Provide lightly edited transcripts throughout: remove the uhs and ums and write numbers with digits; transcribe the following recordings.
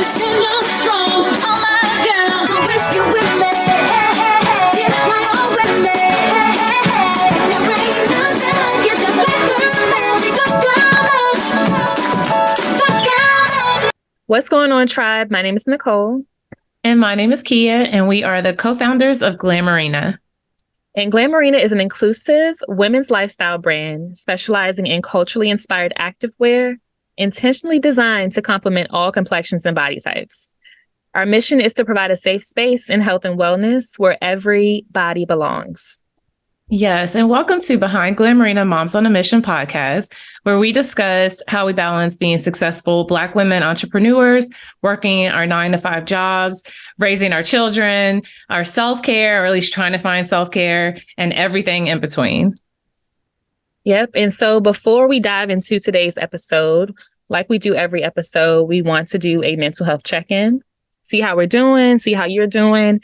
stand up strong. All my girls, so if you're with me, it's right on with me. There ain't nothing like it. The black girl magic, black girl magic. What's going on, tribe? My name is Nicole. And my name is Kia, and we are the co-founders of Glamourina. And Glamourina is an inclusive women's lifestyle brand specializing in culturally inspired activewear, intentionally designed to complement all complexions and body types. Our mission is to provide a safe space in health and wellness where every body belongs. Yes, and welcome to Behind Glamourina Moms on a Mission podcast, where we discuss how we balance being successful Black women entrepreneurs, working our 9-to-5 jobs, raising our children, our self-care, or at least trying to find self-care, and everything in between. Yep. And so before we dive into today's episode, like we do every episode, we want to do a mental health check-in, see how we're doing, see how you're doing.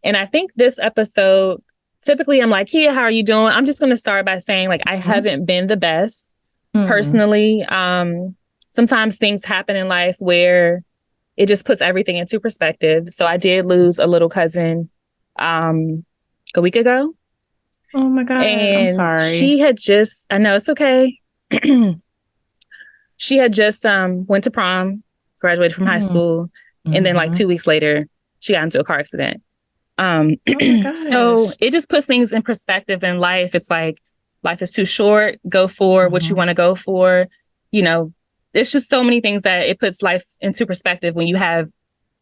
And I think this episode, typically I'm like, Kia, how are you doing? I'm just going to start by saying, like, I haven't been the best personally. Sometimes things happen in life where it just puts everything into perspective. So I did lose a little cousin a week ago. Oh my God, and I'm sorry. She had just, I know it's okay. She had just went to prom, graduated from high school. And then like 2 weeks later, she got into a car accident. Oh my gosh. So it just puts things in perspective in life. It's like, life is too short. Go for what you want to go for. You know, it's just so many things that it puts life into perspective when you have,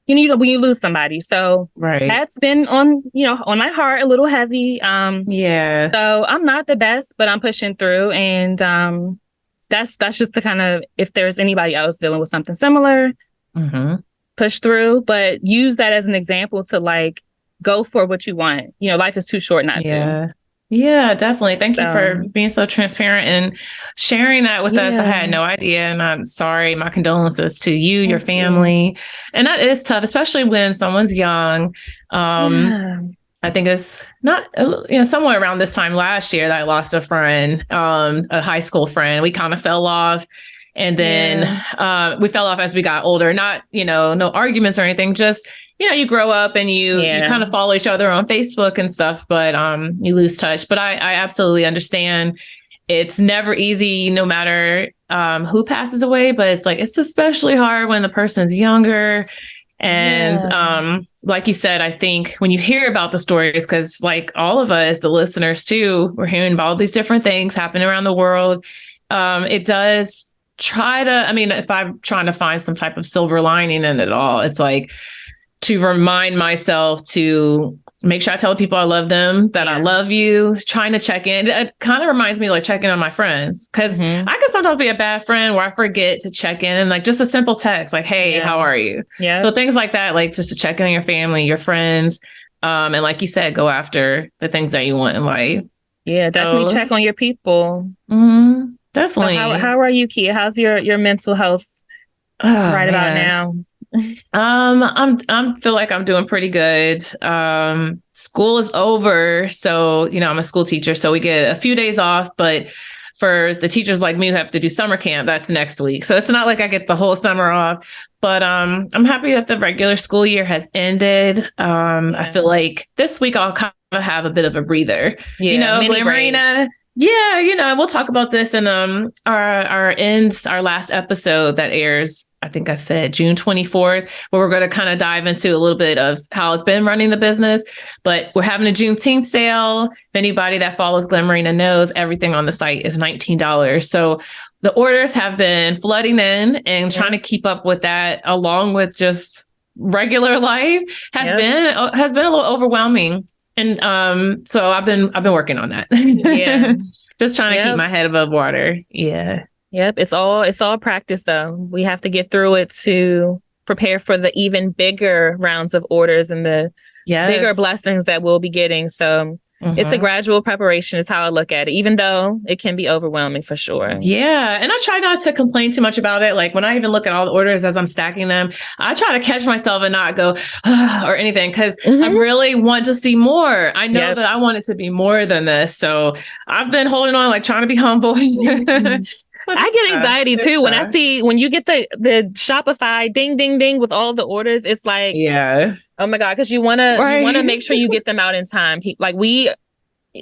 you know, when you lose somebody. So that's been on my heart a little heavy. Yeah. So I'm not the best, but I'm pushing through. And that's just the kind of, if there's anybody else dealing with something similar, push through, but use that as an example to like, go for what you want. You know, life is too short not to. Yeah, definitely. Thank you for being so transparent and sharing that with us. I had no idea. And I'm sorry. My condolences to you, your family. And that is tough, especially when someone's young. I think it's not, somewhere around this time last year that I lost a friend, a high school friend. We kind of fell off. And then we fell off as we got older. Not, no arguments or anything, just you grow up and you kind of follow each other on Facebook and stuff, but you lose touch. But I absolutely understand. It's never easy, no matter who passes away, but it's like, it's especially hard when the person's younger. And like you said, I think when you hear about the stories, because like all of us, the listeners too, we're hearing about all these different things happening around the world. It does if I'm trying to find some type of silver lining in it all, it's like, to remind myself to make sure I tell people I love them, that I love you, trying to check in. It kind of reminds me like checking on my friends, because I can sometimes be a bad friend where I forget to check in, and like just a simple text like, hey, how are you? Yeah. So things like that, like just to check in on your family, your friends. And like you said, go after the things that you want in life. Yeah, so, definitely check on your people. Definitely. So how are you, Kia? How's your mental health about now? I feel like I'm doing pretty good. School is over. So, I'm a school teacher, so we get a few days off, but for the teachers like me who have to do summer camp, that's next week. So it's not like I get the whole summer off, but, I'm happy that the regular school year has ended. I feel like this week I'll kind of have a bit of a breather, Glamourina. Yeah, we'll talk about this in our last episode that airs, I think I said June 24th, where we're going to kind of dive into a little bit of how it's been running the business. But we're having a Juneteenth sale. If anybody that follows Glamourina knows, everything on the site is $19. So the orders have been flooding in, and trying to keep up with that, along with just regular life, has been a little overwhelming. And so I've been working on that. Just trying to keep my head above water. Yeah. Yep. It's all practice though. We have to get through it to prepare for the even bigger rounds of orders and the bigger blessings that we'll be getting. So it's a gradual preparation is how I look at it, even though it can be overwhelming for sure. Yeah. And I try not to complain too much about it. Like when I even look at all the orders as I'm stacking them, I try to catch myself and not go or anything, because I really want to see more. I know that I want it to be more than this. So I've been holding on, like trying to be humble. I get anxiety too when I see when you get the Shopify ding ding ding with all the orders. It's like, yeah, oh my God, because you wanna make sure you get them out in time. Like we,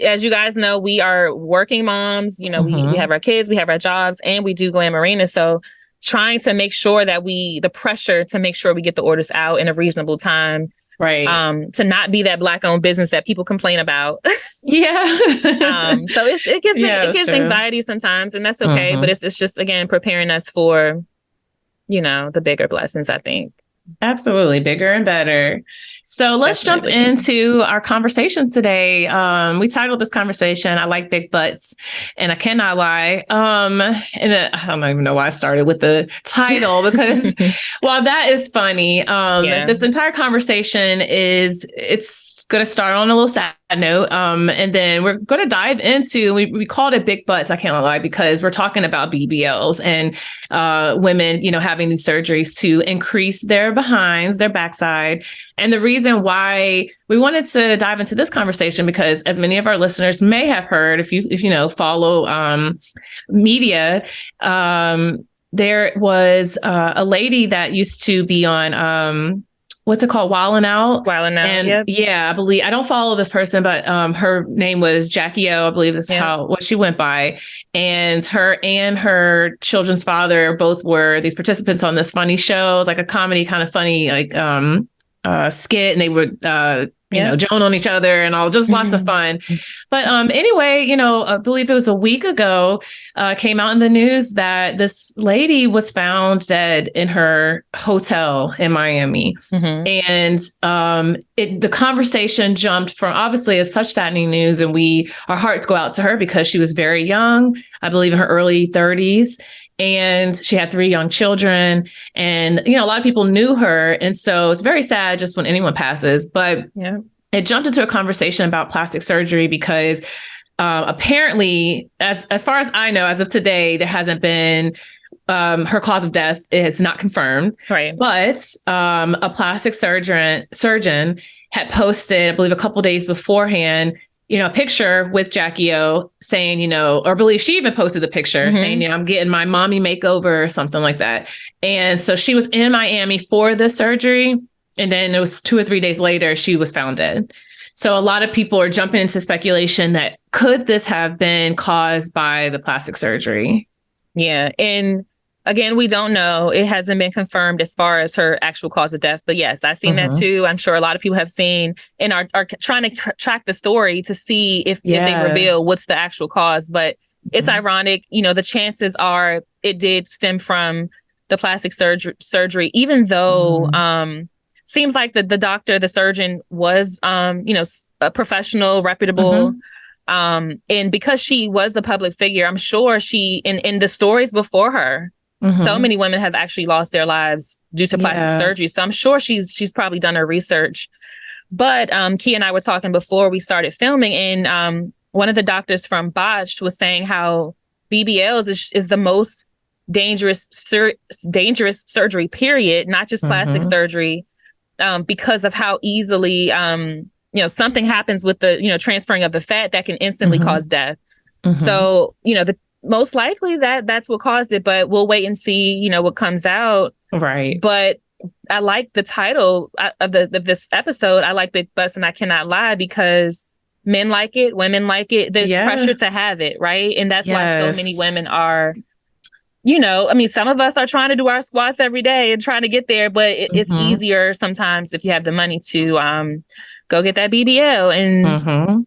as you guys know, we are working moms. You know, we have our kids, we have our jobs, and we do Glamourina. So trying to make sure that the pressure to make sure we get the orders out in a reasonable time. Right. To not be that Black-owned business that people complain about. Yeah. So it gives anxiety sometimes, and that's okay. But it's just, again, preparing us for, the bigger blessings, I think. Absolutely. Bigger and better. So let's jump into our conversation today. We titled this conversation, I Like Big Butts, and I cannot lie. I don't even know why I started with the title because while that is funny, this entire conversation it's going to start on a little sad note. And then we're going to dive into, we called it Big Butts, I cannot lie, because we're talking about BBLs and women, having these surgeries to increase their behinds, their backside. And the reason why we wanted to dive into this conversation, because as many of our listeners may have heard, if you follow media, there was a lady that used to be on what's it called? Wildin' Out. And yep. Yeah, I believe, I don't follow this person, but her name was Jacky Oh, I believe that's what she went by. And her children's father both were these participants on this funny show. It was like a comedy kind of funny, like skit, and they would joan on each other and all, just lots of fun. But anyway, I believe it was a week ago, came out in the news that this lady was found dead in her hotel in Miami. And the conversation jumped from, obviously it's such saddening news, and our hearts go out to her because she was very young, I believe in her early 30s. And she had 3 young children, and, a lot of people knew her. And so it's very sad just when anyone passes, but it jumped into a conversation about plastic surgery because apparently, as far as I know, as of today, there hasn't been her cause of death is not confirmed. Right. But a plastic surgeon had posted, I believe a couple days beforehand, a picture with Jacky Oh saying, or I believe she even posted the picture saying, I'm getting my mommy makeover or something like that. And so she was in Miami for the surgery. And then it was 2 or 3 days later, she was found dead. So a lot of people are jumping into speculation that could this have been caused by the plastic surgery? Yeah. And again, we don't know. It hasn't been confirmed as far as her actual cause of death. But yes, I've seen that too. I'm sure a lot of people have seen and are trying to track the story to see if they reveal what's the actual cause. But it's ironic. The chances are it did stem from the plastic surgery, even though seems like the surgeon was, a professional, reputable. And because she was a public figure, I'm sure she, in the stories before her, so many women have actually lost their lives due to plastic surgery. So I'm sure she's probably done her research. But Key and I were talking before we started filming, and one of the doctors from Botched was saying how BBLs is the most dangerous surgery, period, not just plastic surgery, because of how easily something happens with the transferring of the fat that can instantly cause death. So most likely that's what caused it, but we'll wait and see, what comes out. Right. But I like the title of this episode. I like Big Butts and I Cannot Lie, because men like it, women like it. There's pressure to have it, right? And that's why so many women are, some of us are trying to do our squats every day and trying to get there, but it's easier sometimes if you have the money to go get that BBL.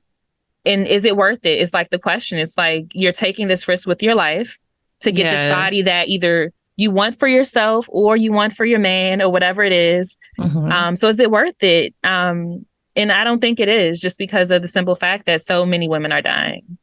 And is it worth it? It's like the question. It's like you're taking this risk with your life to get this body that either you want for yourself or you want for your man or whatever it is. So is it worth it? And I don't think it is, just because of the simple fact that so many women are dying.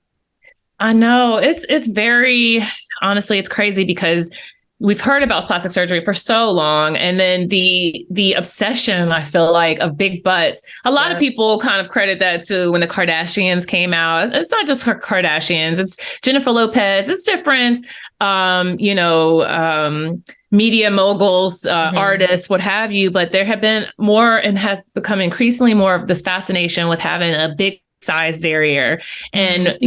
I know. It's very, honestly, it's crazy because we've heard about plastic surgery for so long. And then the obsession, I feel like, of big butts. A lot of people kind of credit that to when the Kardashians came out. It's not just Kardashians. It's Jennifer Lopez. It's different, media moguls, artists, what have you. But there have been more and has become increasingly more of this fascination with having a big size derriere. And,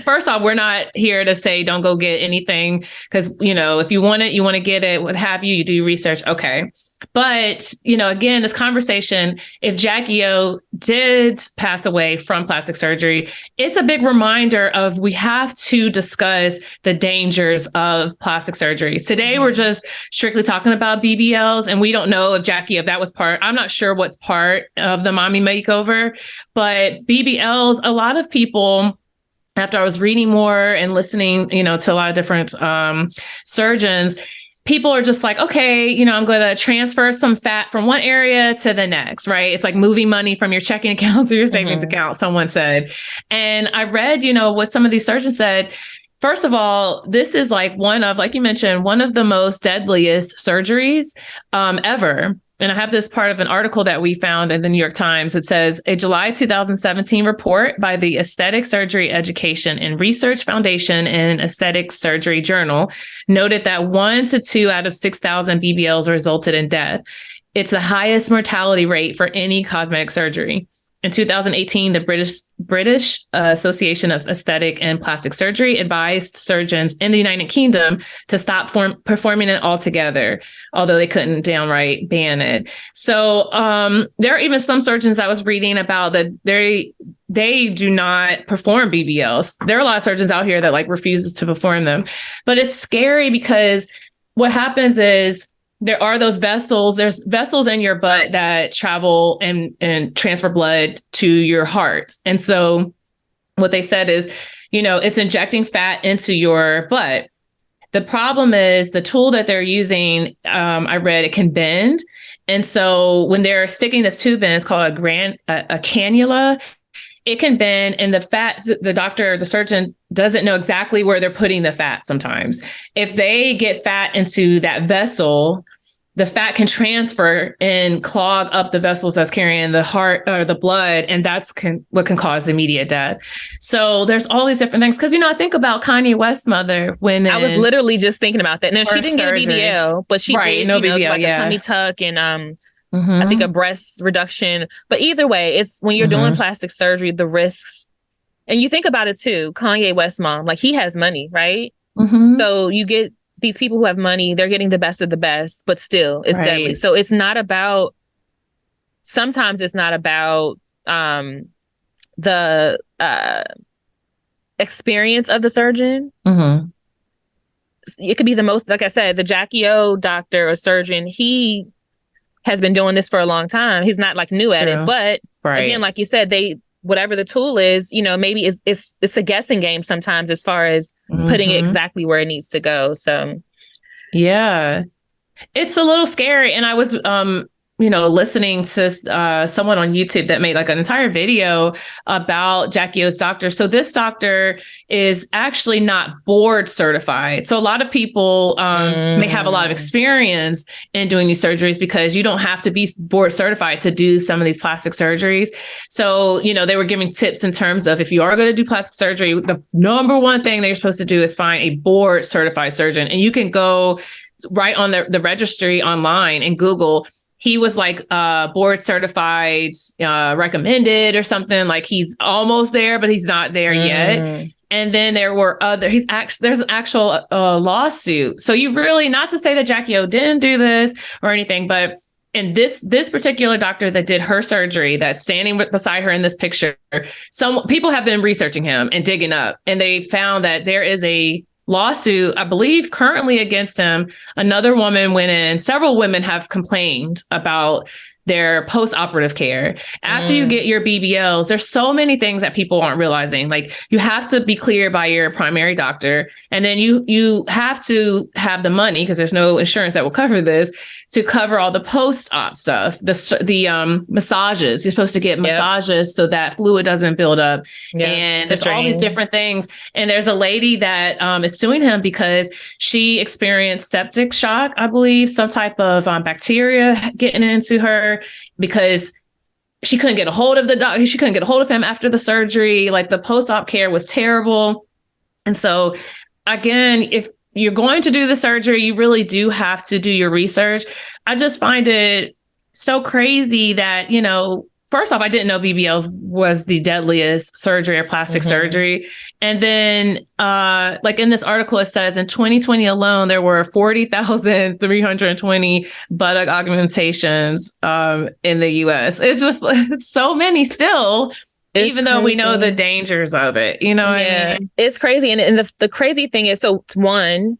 first off, we're not here to say, don't go get anything. Cause if you want to get it, what have you, you do research. Okay. But, again, this conversation, if Jacky O did pass away from plastic surgery, it's a big reminder of we have to discuss the dangers of plastic surgery. Today, we're just strictly talking about BBLs, and we don't know if that was part. I'm not sure what's part of the mommy makeover, but BBLs, a lot of people, after I was reading more and listening, to a lot of different surgeons, people are just like, okay, I'm going to transfer some fat from one area to the next, right? It's like moving money from your checking account to your savings account, someone said. And I read, what some of these surgeons said. First of all, this is like like you mentioned, one of the most deadliest surgeries ever. And I have this part of an article that we found in the New York Times. It says a July 2017 report by the Aesthetic Surgery Education and Research Foundation and Aesthetic Surgery Journal noted that 1 to 2 out of 6,000 BBLs resulted in death. It's the highest mortality rate for any cosmetic surgery. In 2018, the British Association of Aesthetic and Plastic Surgery advised surgeons in the United Kingdom to stop performing it altogether, although they couldn't downright ban it. So there are even some surgeons I was reading about that they do not perform BBLs. There are a lot of surgeons out here that refuses to perform them, but it's scary because what happens is there are those vessels. There's vessels in your butt that travel and transfer blood to your heart. And so what they said is, it's injecting fat into your butt. The problem is the tool that they're using, I read it can bend. And so when they're sticking this tube in, it's called a cannula. It can bend, and the surgeon doesn't know exactly where they're putting the fat sometimes. If they get fat into that vessel, the fat can transfer and clog up the vessels that's carrying the heart or the blood, and that's what can cause immediate death. So there's all these different things. Because, I think about Kanye West's mother when I was literally just thinking about that. No, she didn't get a BBL, but she did, BBL, like a tummy tuck and I think a breast reduction. But either way, it's when you're doing plastic surgery, the risks, and you think about it too, Kanye West's mom, he has money, right? So you get these people who have money, they're getting the best of the best, but still it's deadly. So it's not about, sometimes it's not about the experience of the surgeon. It could be the most, like I said, the Jacky O doctor or surgeon, he has been doing this for a long time. He's not new at it, but again, like you said, whatever the tool is, maybe it's a guessing game sometimes as far as putting it exactly where it needs to go. So, yeah, it's a little scary. And I was, listening to someone on YouTube that made an entire video about Jacky O's doctor. So this doctor is actually not board certified. So a lot of people may have a lot of experience in doing these surgeries because you don't have to be board certified to do some of these plastic surgeries. So, they were giving tips in terms of if you are going to do plastic surgery, the number one thing that you're supposed to do is find a board certified surgeon. And you can go right on the registry online and Google. He was board certified, recommended or something, he's almost there, but he's not there yet. And then there were there's an actual lawsuit. So you really, not to say that Jacky O didn't do this or anything, but in this particular doctor that did her surgery, that's standing beside her in this picture, some people have been researching him and digging up, and they found that there is a lawsuit, I believe, currently against him. Another woman went in. Several women have complained about their post-operative care. After you get your BBLs, there's so many things that people aren't realizing. You have to be cleared by your primary doctor. And then you have to have the money, because there's no insurance that will cover this, to cover all the post-op stuff, the massages. You're supposed to get massages so that fluid doesn't build up. And there's all these different things. And there's a lady that is suing him because she experienced septic shock, I believe, some type of bacteria getting into her, because she couldn't get a hold of the doctor. She couldn't get a hold of him after the surgery. The post-op care was terrible. And so again, if you're going to do the surgery, you really do have to do your research. I just find it so crazy that, first off, I didn't know BBLs was the deadliest surgery or plastic surgery. And then, like in this article, it says in 2020 alone, there were 40,320 buttock augmentations in the US. It's just so many still, even though we know the dangers of it. You know what I mean? It's crazy. And the crazy thing is, so one,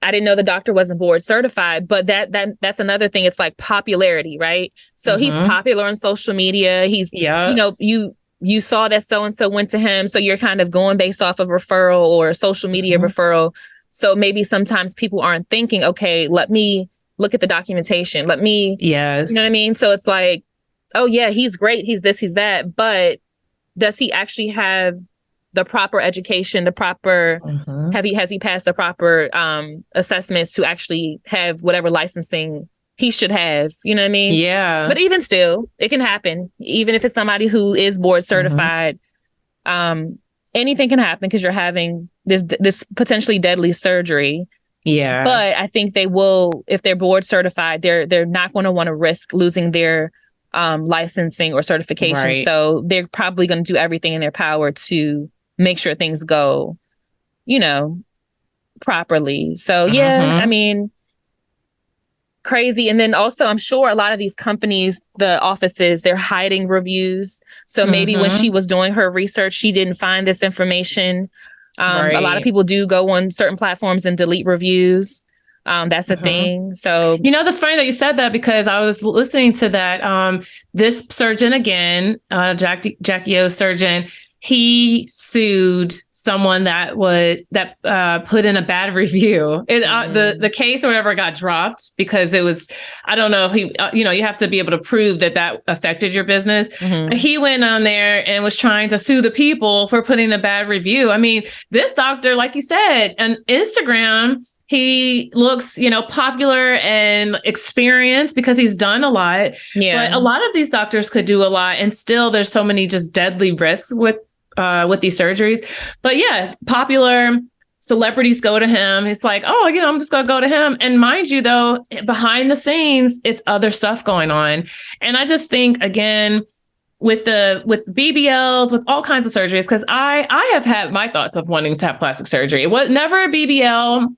I didn't know the doctor wasn't board certified, but that's another thing. It's like popularity, right? So he's popular on social media. He's, you know, you saw that so-and-so went to him. So you're kind of going based off of referral or social media referral. So maybe sometimes people aren't thinking, okay, let me look at the documentation. Let me, you know what I mean? So it's like, oh yeah, he's great. He's this, he's that. But does he actually have the proper education, the proper, has he passed the proper assessments to actually have whatever licensing he should have? You know what I mean? Yeah. But even still, it can happen. Even if it's somebody who is board certified, anything can happen because you're having this potentially deadly surgery. Yeah. But I think they will, if they're board certified, they're not going to want to risk losing their licensing or certification. Right. So they're probably going to do everything in their power to make sure things go, you know, properly. So, yeah, I mean, crazy. And then also, I'm sure a lot of these companies, the offices, they're hiding reviews. So maybe when she was doing her research, she didn't find this information. A lot of people do go on certain platforms and delete reviews. That's a thing. So, you know, that's funny that you said that, because I was listening to that. This surgeon again, Jacky Oh surgeon, he sued someone that put in a bad review. The case or whatever got dropped because it was, I don't know if he, you have to be able to prove that affected your business. He went on there and was trying to sue the people for putting a bad review. I mean, this doctor, like you said, on Instagram, he looks, popular and experienced because he's done a lot. Yeah. But a lot of these doctors could do a lot, and still there's so many just deadly risks with these surgeries. But yeah, popular celebrities go to him. It's like, oh, I'm just going to go to him. And mind you, though, behind the scenes, it's other stuff going on. And I just think, again, with BBLs, with all kinds of surgeries, because I have had my thoughts of wanting to have plastic surgery. It was never a BBL.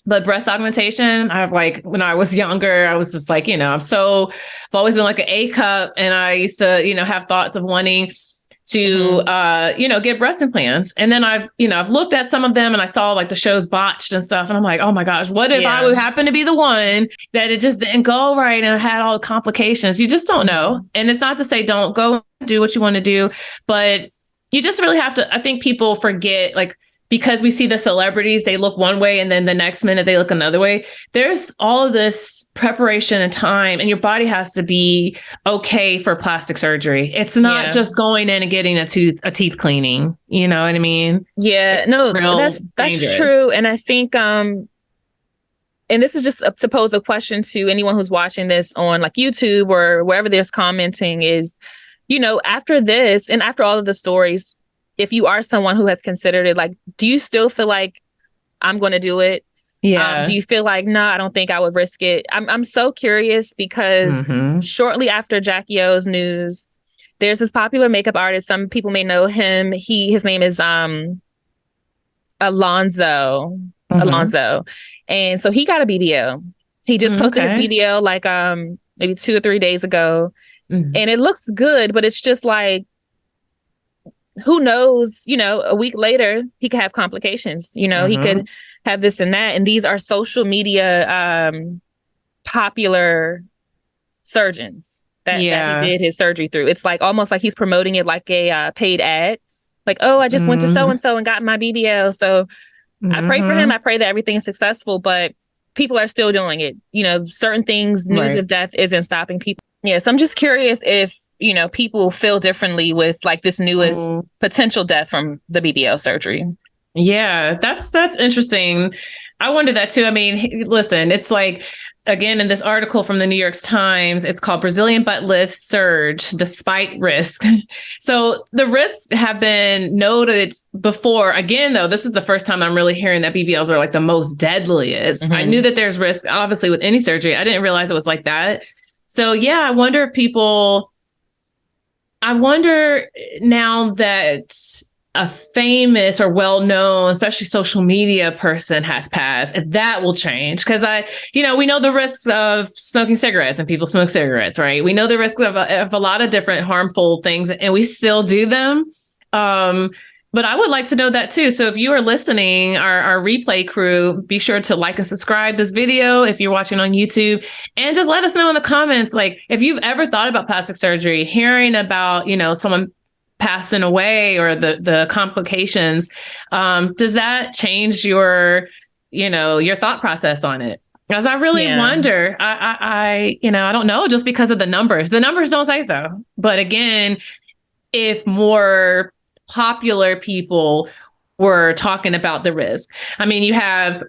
But breast augmentation, when I was younger, I was just like, I've always been like an A cup, and I used to, have thoughts of wanting to, get breast implants. And then I've looked at some of them, and I saw like the shows Botched and stuff. And I'm like, oh my gosh, what if I would happen to be the one that it just didn't go right and I had all the complications? You just don't know. And it's not to say don't go do what you want to do, but you just really have to, I think people forget, because we see the celebrities, they look one way and then the next minute they look another way. There's all of this preparation and time, and your body has to be okay for plastic surgery. It's not just going in and getting a teeth cleaning. You know what I mean? Yeah, it's that's true. And I think, and this is just to pose a question to anyone who's watching this on YouTube or wherever there's commenting is, after this and after all of the stories, if you are someone who has considered it, do you still feel like I'm going to do it? Yeah. Do you feel like, no, I don't think I would risk it? I'm so curious because shortly after Jacky Oh's news, there's this popular makeup artist. Some people may know him. His name is Alonzo. And so he got a BBL. He just posted his BBL maybe 2 or 3 days ago. And it looks good, but it's just like, who knows, a week later, he could have complications. He could have this and that. And these are social media popular surgeons that he did his surgery through. It's almost like he's promoting it like a paid ad. Like, oh, I just went to so-and-so and got my BBL. So I pray for him. I pray that everything is successful, but people are still doing it. Certain things, news of death isn't stopping people. Yeah, so I'm just curious if, people feel differently with this newest potential death from the BBL surgery. Yeah, that's interesting. I wonder that too. I mean, listen, it's again, in this article from the New York Times, it's called Brazilian Butt Lift Surge Despite Risk. So the risks have been noted before. Again, though, this is the first time I'm really hearing that BBLs are the most deadliest. I knew that there's risk, obviously, with any surgery. I didn't realize it was like that. So yeah, I wonder now that a famous or well-known, especially social media person has passed, if that will change. Because we know the risks of smoking cigarettes, and people smoke cigarettes, right? We know the risks of a lot of different harmful things, and we still do them. But I would like to know that too. So if you are listening, our replay crew, be sure to like and subscribe this video if you're watching on YouTube, and just let us know in the comments, like if you've ever thought about plastic surgery, hearing about, someone passing away or the complications. Does that change your thought process on it? Because I really wonder, I don't know, just because of the numbers don't say so. But again, if more popular people were talking about the risk, I mean, you have,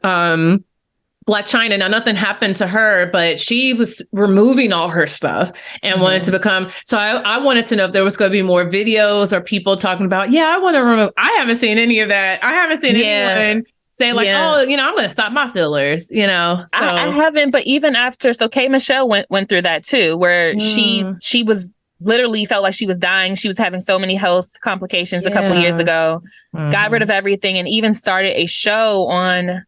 Black China. Now, nothing happened to her, but she was removing all her stuff and wanted to become. So I wanted to know if there was going to be more videos or people talking about, I want to remove. I haven't seen any of that. I haven't seen anyone say like, I'm going to stop my fillers, So I haven't, but even after, so K Michelle went through that too, where she was literally felt like she was dying. She was having so many health complications a couple years ago, got rid of everything, and even started a show on,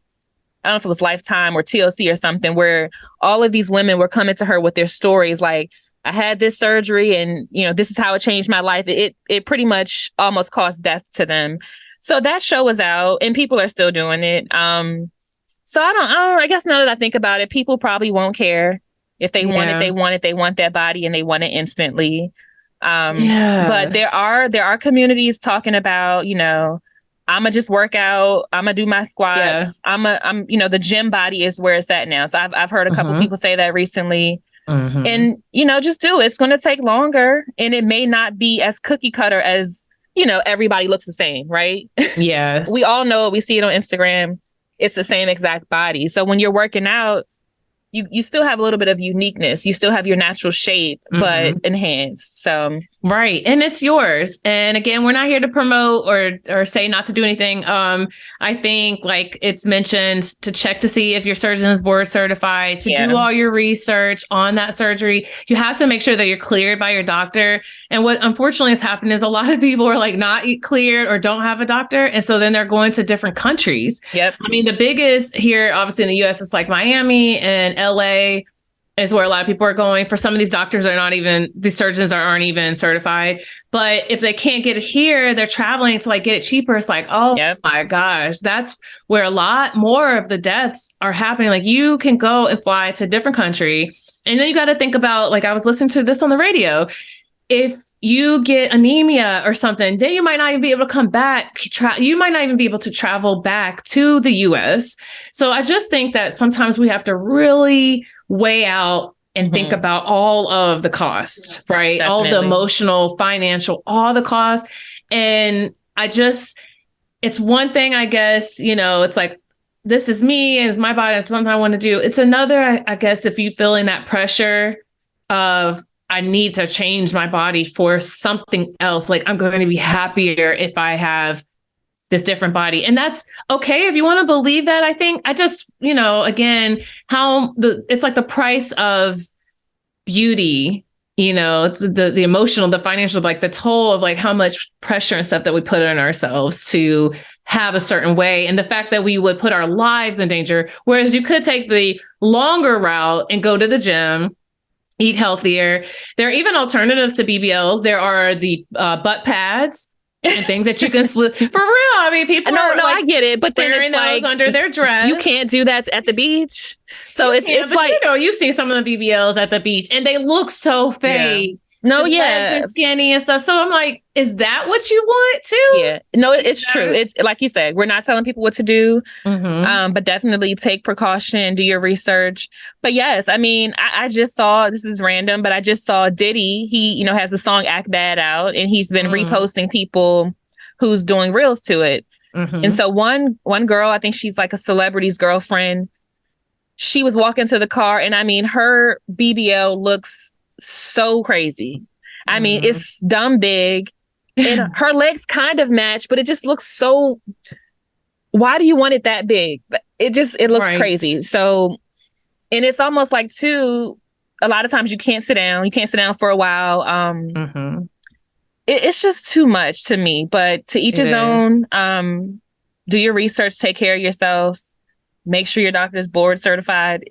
I don't know if it was Lifetime or TLC or something, where all of these women were coming to her with their stories. Like, I had this surgery and, this is how it changed my life. It pretty much almost caused death to them. So that show was out and people are still doing it. So I guess now that I think about it, people probably won't care if they want it, they want that body and they want it instantly. But there are communities talking about, I'ma just work out. I'ma do my squats. I'm the gym body is where it's at now. So I've heard a couple people say that recently. And, just do it. It's going to take longer, and it may not be as cookie cutter as, everybody looks the same, right? Yes. We all know it. We see it on Instagram. It's the same exact body. So when you're working out, you still have a little bit of uniqueness. You still have your natural shape, but enhanced. So right. And it's yours. And again, we're not here to promote or say not to do anything. I think like it's mentioned to check to see if your surgeon is board certified, to do all your research on that surgery. You have to make sure that you're cleared by your doctor. And what unfortunately has happened is a lot of people are like not cleared or don't have a doctor. And so then they're going to different countries. Yep. I mean, the biggest here, obviously in the US, it's like Miami and LA is where a lot of people are going. For some of these doctors these surgeons aren't even certified. But if they can't get it here, they're traveling to like get it cheaper. It's like, oh my gosh, that's where a lot more of the deaths are happening. Like you can go and fly to a different country. And then you got to think about, like I was listening to this on the radio. If you get anemia or something, then you might not even be able to come back. You might not even be able to travel back to the US. So I just think that sometimes we have to really weigh out and think about all of the costs, right? Definitely. All the emotional, financial, all the costs. And it's one thing, I guess, it's like, this is me and it's my body. It's something I want to do. It's another, I guess, if you feeling that pressure of, I need to change my body for something else. Like I'm going to be happier if I have this different body. And that's okay if you want to believe that. I think I just, again, it's like the price of beauty, it's the emotional, the financial, like the toll of like how much pressure and stuff that we put on ourselves to have a certain way. And the fact that we would put our lives in danger, whereas you could take the longer route and go to the gym, eat healthier. There are even alternatives to BBLs. There are the butt pads and things that you can slip. For real. I mean, people I get it, but then wearing it's those like under their dress. You can't do that at the beach. So it's like, you've seen some of the BBLs at the beach and they look so fake. No, the legs are skinny and stuff. So I'm like, is that what you want too? Yeah. No, it's true. It's like you said, we're not telling people what to do, but definitely take precaution, do your research. But yes, I mean, I just saw, this is random, but I just saw Diddy. He, has the song Act Bad out and he's been reposting people who's doing reels to it. And so one girl, I think she's like a celebrity's girlfriend. She was walking to the car and I mean, her BBL looks so crazy. I mean, it's dumb big and her legs kind of match, but it just looks so, why do you want it that big? It looks crazy. So, and it's almost like too, a lot of times you can't sit down. You can't sit down for a while. It's just too much to me, but to each his own. Do your research, take care of yourself, make sure your doctor's board certified.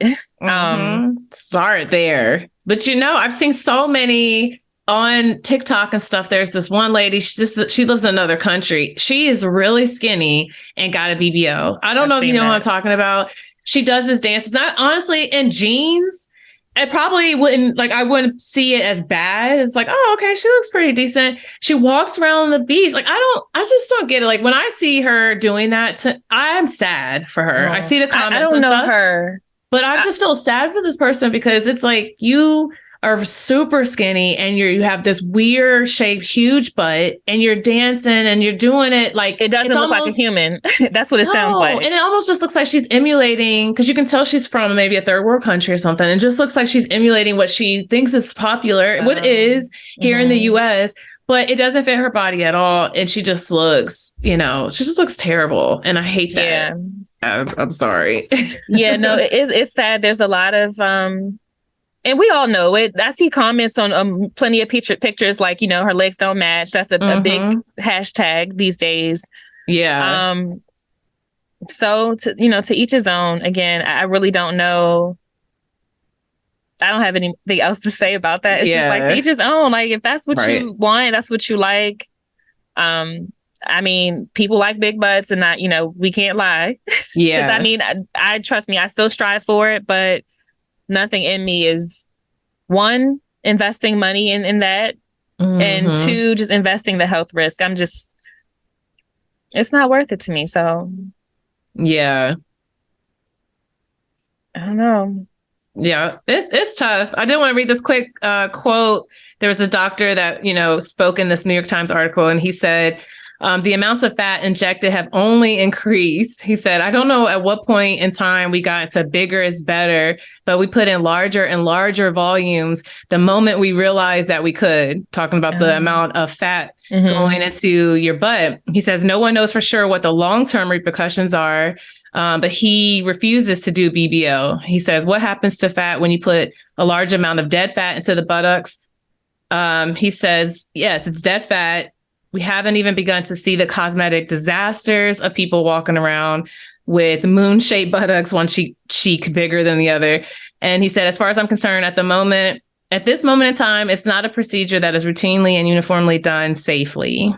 Start there. But I've seen so many on TikTok and stuff. There's this one lady, she lives in another country. She is really skinny and got a BBL. I don't know if you know what I'm talking about. She does this dance. It's not honestly in jeans. I probably wouldn't I wouldn't see it as bad. It's like, oh, okay, she looks pretty decent. She walks around on the beach. I just don't get it. Like when I see her doing that, I'm sad for her. I see the comments. I don't know her, but I just feel sad for this person because it's like you are super skinny and you have this weird shaped, huge butt and you're dancing and you're doing it like it doesn't look like a human. That's what it sounds like. And it almost just looks like she's emulating, because you can tell she's from maybe a third world country or something. It just looks like she's emulating what she thinks is popular, what is here in the US, but it doesn't fit her body at all. And she just looks, she just looks terrible. And I hate that. Yeah. I'm sorry. Yeah, no, it's sad. There's a lot of, and we all know it. I see comments on plenty of pictures like, her legs don't match. That's a big hashtag these days. Yeah. So, to each his own. Again, I really don't know. I don't have anything else to say about that. It's just like to each his own. Like, if that's what you want, that's what you like. I mean, people like big butts and we can't lie. Yeah. 'Cause I mean, I trust me, I still strive for it, but nothing in me is, one, investing money in that, and two, just investing the health risk. It's not worth it to me. So, yeah. I don't know. Yeah, it's tough. I did want to read this quick quote. There was a doctor that, spoke in this New York Times article, and he said, the amounts of fat injected have only increased. He said, I don't know at what point in time we got into bigger is better, but we put in larger and larger volumes the moment we realized that we could, talking about the amount of fat going into your butt. He says, no one knows for sure what the long-term repercussions are, but he refuses to do BBL. He says, what happens to fat when you put a large amount of dead fat into the buttocks? He says, yes, it's dead fat. We haven't even begun to see the cosmetic disasters of people walking around with moon-shaped buttocks, one cheek bigger than the other. And he said, as far as I'm concerned, at this moment in time, it's not a procedure that is routinely and uniformly done safely.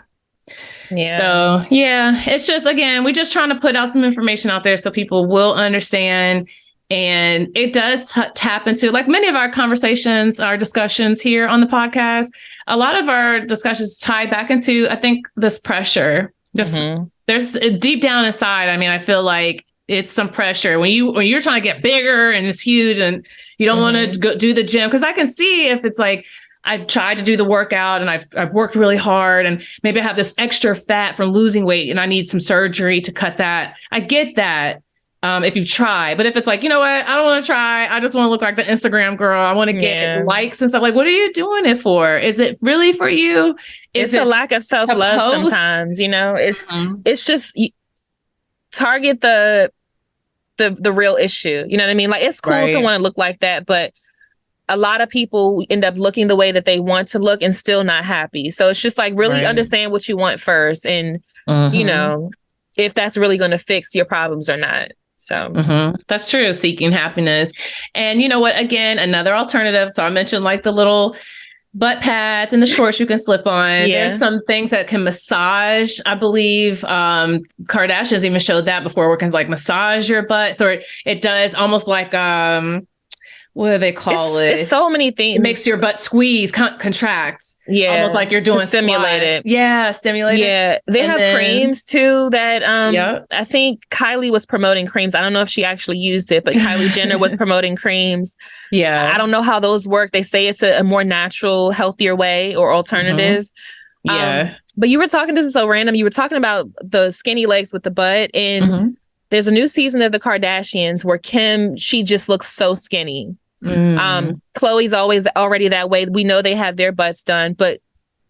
Yeah. So, yeah, it's just, again, we're just trying to put out some information out there so people will understand. And it does tap into, like many of our conversations, our discussions here on the podcast, a lot of our discussions tie back into, I think, this pressure. Just there's deep down inside. I mean, I feel like it's some pressure when you're trying to get bigger and it's huge and you don't want to go do the gym. Because I can see if it's like, I've tried to do the workout and I've worked really hard and maybe I have this extra fat from losing weight and I need some surgery to cut that. I get that. If you try, but if it's like, you know what, I don't want to try. I just want to look like the Instagram girl. I want to get likes and stuff. Like, what are you doing it for? Is it really for you? It's a lack of self-love sometimes, it's just target the real issue. You know what I mean? Like, it's cool to want to look like that, but a lot of people end up looking the way that they want to look and still not happy. So it's just like really understand what you want first. And, if that's really going to fix your problems or not. So that's true. Seeking happiness. And you know what? Again, another alternative. So I mentioned like the little butt pads and the shorts you can slip on. Yeah. There's some things that can massage. I believe Kardashians even showed that before, where it can like massage your butt. So it does almost like what do they call it? It's so many things. It makes your butt squeeze, contract. Yeah. Almost like you're doing stimulate it. Yeah, stimulate it. Yeah. They have creams too that I think Kylie was promoting creams. I don't know if she actually used it, but Kylie Jenner was promoting creams. Yeah. I don't know how those work. They say it's a more natural, healthier way or alternative. Yeah. But you were talking, this is so random. You were talking about the skinny legs with the butt, and there's a new season of the Kardashians where Kim, she just looks so skinny. Khloe's already that way. We know they have their butts done, but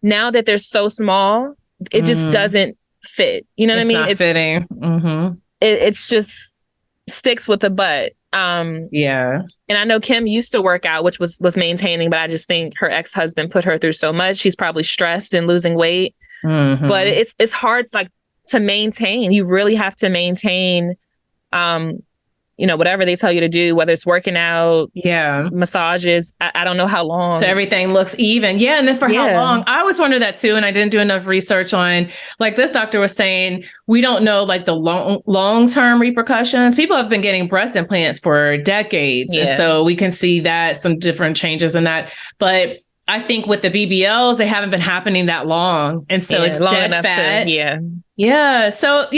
now that they're so small, it just doesn't fit. You know what I mean? It's not fitting. It's just sticks with the butt. Yeah. And I know Kim used to work out, which was maintaining, but I just think her ex-husband put her through so much. She's probably stressed and losing weight. Mm-hmm. But it's hard to maintain. You really have to maintain whatever they tell you to do, whether it's working out, massages. I don't know how long. So everything looks even. Yeah. And then for how long? I always wondered that too. And I didn't do enough research on, like this doctor was saying, we don't know like the long-term repercussions. People have been getting breast implants for decades. And so we can see that some different changes in that. But I think with the BBLs, they haven't been happening that long. And so it's long dead enough fat. Yeah. So,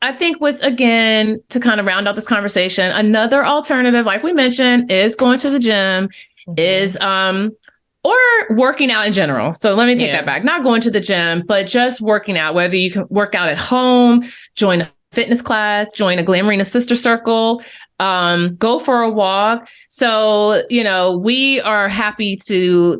I think to kind of round out this conversation, another alternative, like we mentioned, is going to the gym, is or working out in general. So let me take that back. Not going to the gym, but just working out, whether you can work out at home, join a fitness class, join a Glamourina sister circle, go for a walk. So, we are happy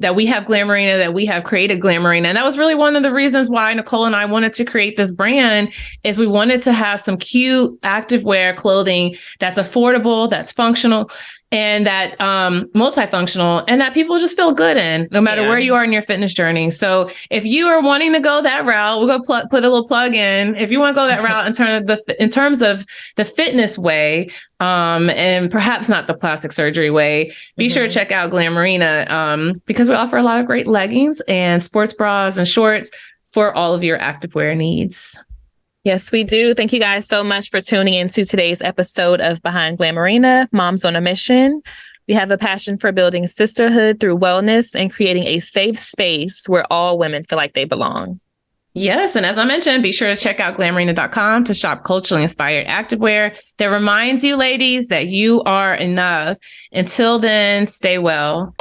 that we have Glamourina, that we have created Glamourina. And that was really one of the reasons why Nicole and I wanted to create this brand, is we wanted to have some cute activewear clothing that's affordable, that's functional, and that multifunctional, and that people just feel good in, no matter where you are in your fitness journey. So if you are wanting to go that route, we'll go put a little plug in. If you want to go that route in terms of the fitness way, and perhaps not the plastic surgery way, be sure to check out Glamourina, because we offer a lot of great leggings and sports bras and shorts for all of your activewear needs. Yes, we do. Thank you guys so much for tuning into today's episode of Behind Glamourina, Moms on a Mission. We have a passion for building sisterhood through wellness and creating a safe space where all women feel like they belong. Yes. And as I mentioned, be sure to check out glamourina.com to shop culturally inspired activewear that reminds you, ladies, that you are enough. Until then, stay well.